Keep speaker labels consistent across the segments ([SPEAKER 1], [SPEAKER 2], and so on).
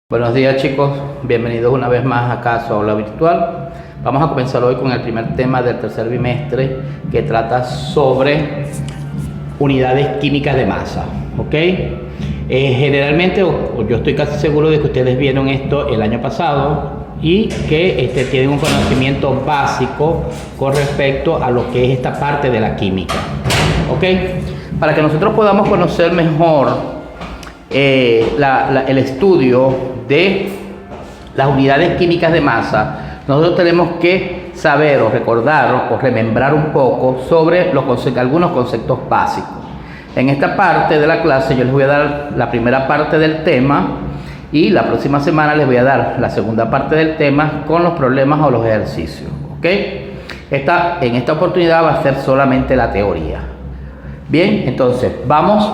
[SPEAKER 1] Buenos días chicos, bienvenidos una vez más acá a su aula virtual. Vamos a comenzar hoy con el primer tema del tercer bimestre que trata sobre unidades químicas de masa, ¿ok? Generalmente, yo estoy casi seguro de que ustedes vieron esto el año pasado y que tienen un conocimiento básico con respecto a lo que es esta parte de la química, ¿ok? Para que nosotros podamos conocer mejor el estudio de las unidades químicas de masa, nosotros tenemos que saber o recordar o remembrar un poco sobre algunos conceptos básicos. En esta parte de la clase yo les voy a dar la primera parte del tema y la próxima semana les voy a dar la segunda parte del tema con los problemas o los ejercicios, ¿ok? En esta oportunidad va a ser solamente la teoría. Bien, entonces vamos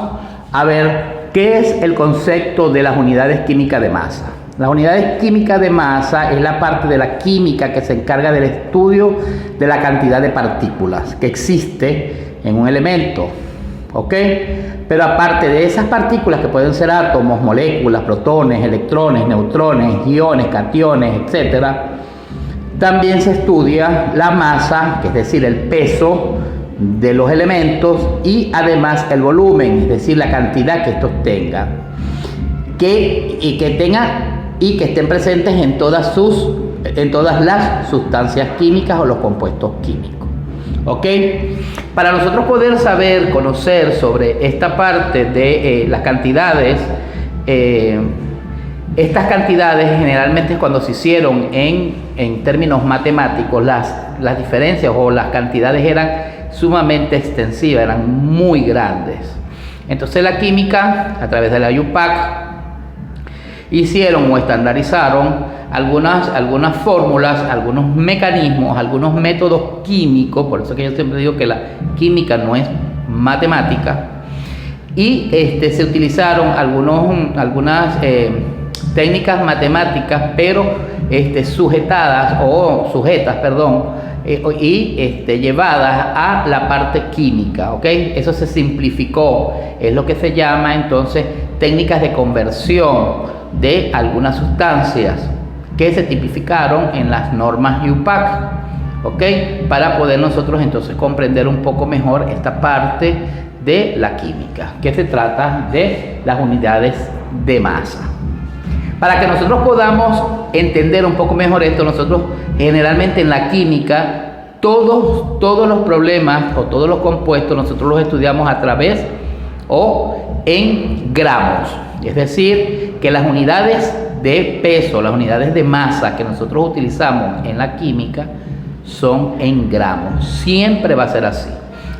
[SPEAKER 1] a ver ¿qué es el concepto de las unidades químicas de masa? Las unidades químicas de masa es la parte de la química que se encarga del estudio de la cantidad de partículas que existe en un elemento, ¿ok? Pero aparte de esas partículas que pueden ser átomos, moléculas, protones, electrones, neutrones, iones, cationes, etc., también se estudia la masa, que es decir, el peso de los elementos y además el volumen, es decir, la cantidad que estos tengan, que estén presentes en todas las sustancias químicas o los compuestos químicos, ¿ok? Para nosotros poder conocer sobre esta parte de las cantidades, estas cantidades generalmente cuando se hicieron en términos matemáticos, las diferencias o las cantidades eran sumamente extensivas, eran muy grandes. Entonces la química, a través de la UPAC, hicieron o estandarizaron algunas fórmulas, algunos mecanismos, algunos métodos químicos. Por eso que yo siempre digo que la química no es matemática, y se utilizaron algunas técnicas matemáticas, pero sujetas, llevadas a la parte química, ¿ok? Eso se simplificó, es lo que se llama entonces técnicas de conversión de algunas sustancias que se tipificaron en las normas UPAC, ¿ok? Para poder nosotros entonces comprender un poco mejor esta parte de la química, que se trata de las unidades de masa. Para que nosotros podamos entender un poco mejor esto, nosotros generalmente en la química, todos los problemas o todos los compuestos nosotros los estudiamos a través o en gramos. Es decir, que las unidades de peso, las unidades de masa que nosotros utilizamos en la química son en gramos. Siempre va a ser así.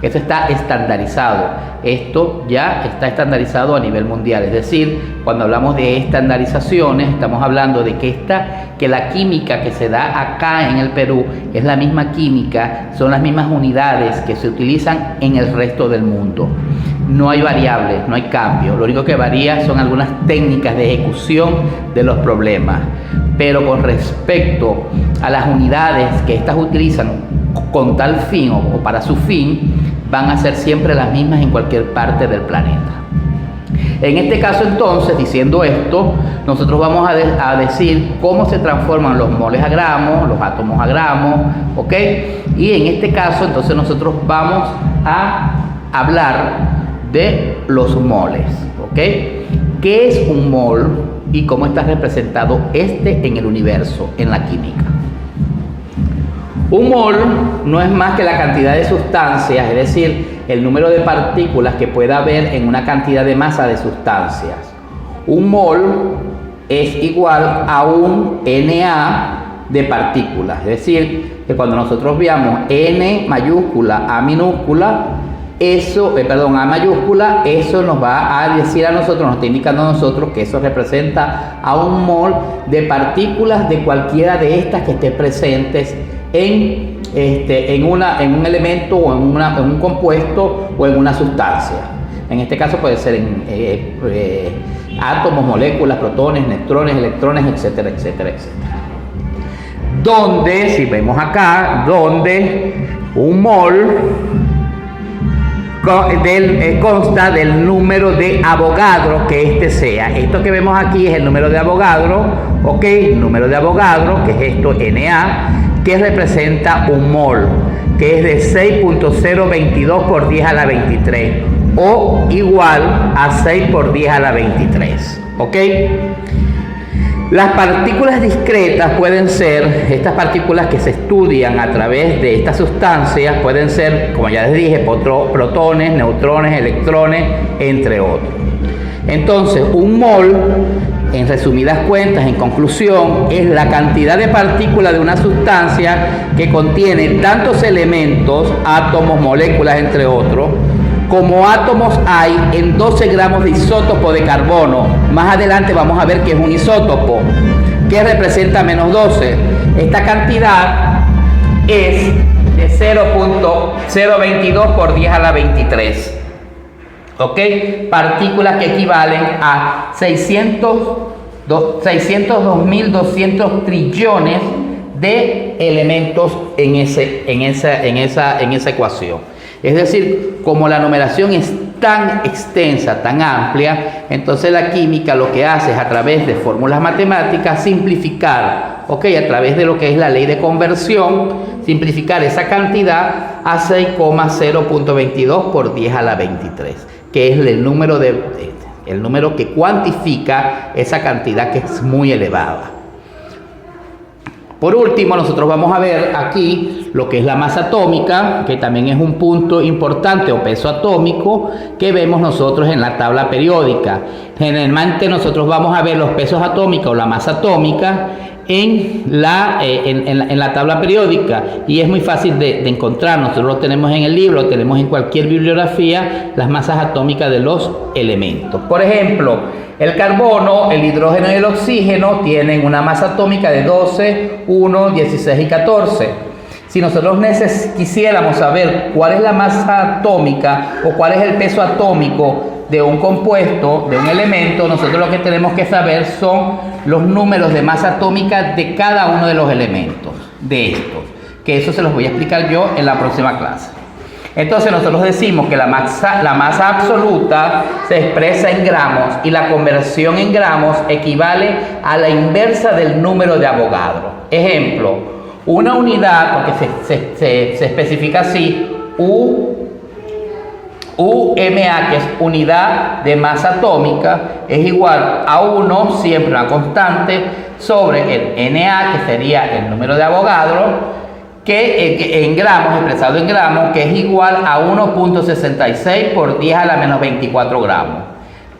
[SPEAKER 1] Esto está estandarizado. Esto ya está estandarizado a nivel mundial. Es decir, cuando hablamos de estandarizaciones, estamos hablando de que la química que se da acá en el Perú es la misma química, son las mismas unidades que se utilizan en el resto del mundo. No hay variables, no hay cambio. Lo único que varía son algunas técnicas de ejecución de los problemas. Pero con respecto a las unidades que estas utilizan con tal fin o para su fin, van a ser siempre las mismas en cualquier parte del planeta. En este caso entonces, diciendo esto, nosotros vamos a decir cómo se transforman los moles a gramos, los átomos a gramos, ¿ok? Y en este caso entonces nosotros vamos a hablar de los moles, ¿ok? ¿Qué es un mol y cómo está representado en el universo, en la química? Un mol no es más que la cantidad de sustancias, es decir, el número de partículas que pueda haber en una cantidad de masa de sustancias. Un mol es igual a un Na de partículas, es decir, que cuando nosotros veamos N mayúscula, A minúscula, A mayúscula, eso nos va a decir a nosotros, nos está indicando a nosotros que eso representa a un mol de partículas de cualquiera de estas que esté presentes en un elemento o en un compuesto o en una sustancia. En este caso puede ser átomos, moléculas, protones, neutrones, electrones, etcétera, etcétera, etcétera. Donde, si vemos acá, donde un mol consta del número de Avogadro que este sea. Esto que vemos aquí es el número de Avogadro, ¿ok? Número de Avogadro, que es esto, Na, que representa un mol, que es de 6.022 por 10 a la 23, o igual a 6 por 10 a la 23, ¿ok? Las partículas discretas pueden ser, estas partículas que se estudian a través de estas sustancias, pueden ser, como ya les dije, protones, neutrones, electrones, entre otros. Entonces, un mol, en resumidas cuentas, en conclusión, es la cantidad de partículas de una sustancia que contiene tantos elementos, átomos, moléculas, entre otros, como átomos hay en 12 gramos de isótopo de carbono. Más adelante vamos a ver qué es un isótopo, que representa menos 12. Esta cantidad es de 0.022 por 10 a la 23. ¿Ok? Partículas que equivalen a 602.200 trillones de elementos en esa ecuación. Es decir, como la numeración es tan extensa, tan amplia, entonces la química lo que hace es, a través de fórmulas matemáticas, simplificar, ¿ok? A través de lo que es la ley de conversión, simplificar esa cantidad a 6,022 por 10 a la 23, que es el número que cuantifica esa cantidad, que es muy elevada. Por último, nosotros vamos a ver aquí lo que es la masa atómica, que también es un punto importante, o peso atómico, que vemos nosotros en la tabla periódica. Generalmente nosotros vamos a ver los pesos atómicos o la masa atómica en la tabla periódica, y es muy fácil de encontrar. Nosotros lo tenemos en el libro, lo tenemos en cualquier bibliografía, las masas atómicas de los elementos. Por ejemplo, el carbono, el hidrógeno y el oxígeno tienen una masa atómica de 12, 1, 16 y 14. Si nosotros quisiéramos saber cuál es la masa atómica o cuál es el peso atómico de un compuesto, de un elemento, nosotros lo que tenemos que saber son los números de masa atómica de cada uno de los elementos de estos, que eso se los voy a explicar yo en la próxima clase. Entonces nosotros decimos que la masa absoluta se expresa en gramos, y la conversión en gramos equivale a la inversa del número de Avogadro. Ejemplo, una unidad, porque se especifica así, UMA, que es unidad de masa atómica, es igual a 1, siempre una constante, sobre el Na, que sería el número de Avogadro, que en gramos, expresado en gramos, que es igual a 1.66 por 10 a la menos 24 gramos.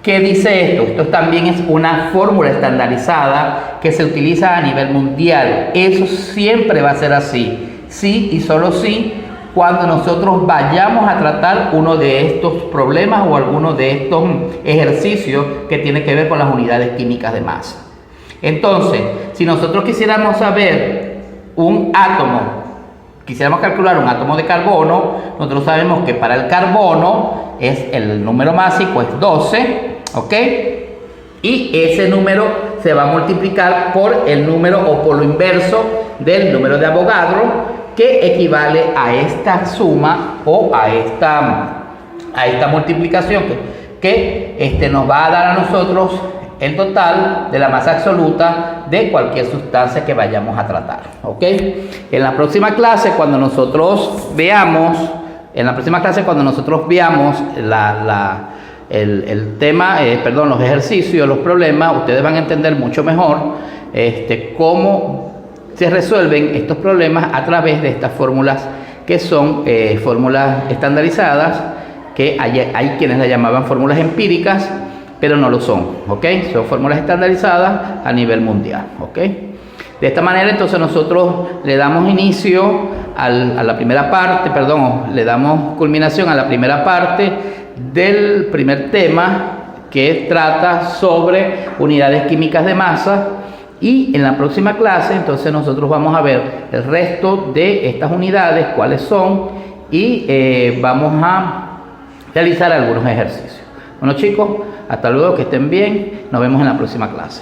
[SPEAKER 1] ¿Qué dice esto? Esto también es una fórmula estandarizada que se utiliza a nivel mundial. Eso siempre va a ser así, sí y solo sí, cuando nosotros vayamos a tratar uno de estos problemas o alguno de estos ejercicios que tiene que ver con las unidades químicas de masa. Entonces, si nosotros quisiéramos saber quisiéramos calcular un átomo de carbono, nosotros sabemos que para el carbono el número másico es 12, ¿ok? Y ese número se va a multiplicar por el número, o por lo inverso del número de Avogadro, que equivale a esta suma o a esta multiplicación que nos va a dar a nosotros el total de la masa absoluta de cualquier sustancia que vayamos a tratar, ¿ok? En la próxima clase, cuando nosotros veamos el tema, los ejercicios, los problemas, ustedes van a entender mucho mejor cómo se resuelven estos problemas a través de estas fórmulas, que son fórmulas estandarizadas, que hay quienes las llamaban fórmulas empíricas, pero no lo son, ¿ok? Son fórmulas estandarizadas a nivel mundial, ¿ok? De esta manera, entonces, nosotros le damos inicio a la primera parte, le damos culminación a la primera parte del primer tema, que trata sobre unidades químicas de masa, y en la próxima clase, entonces, nosotros vamos a ver el resto de estas unidades, cuáles son, y vamos a realizar algunos ejercicios. Bueno, chicos, hasta luego, que estén bien, nos vemos en la próxima clase.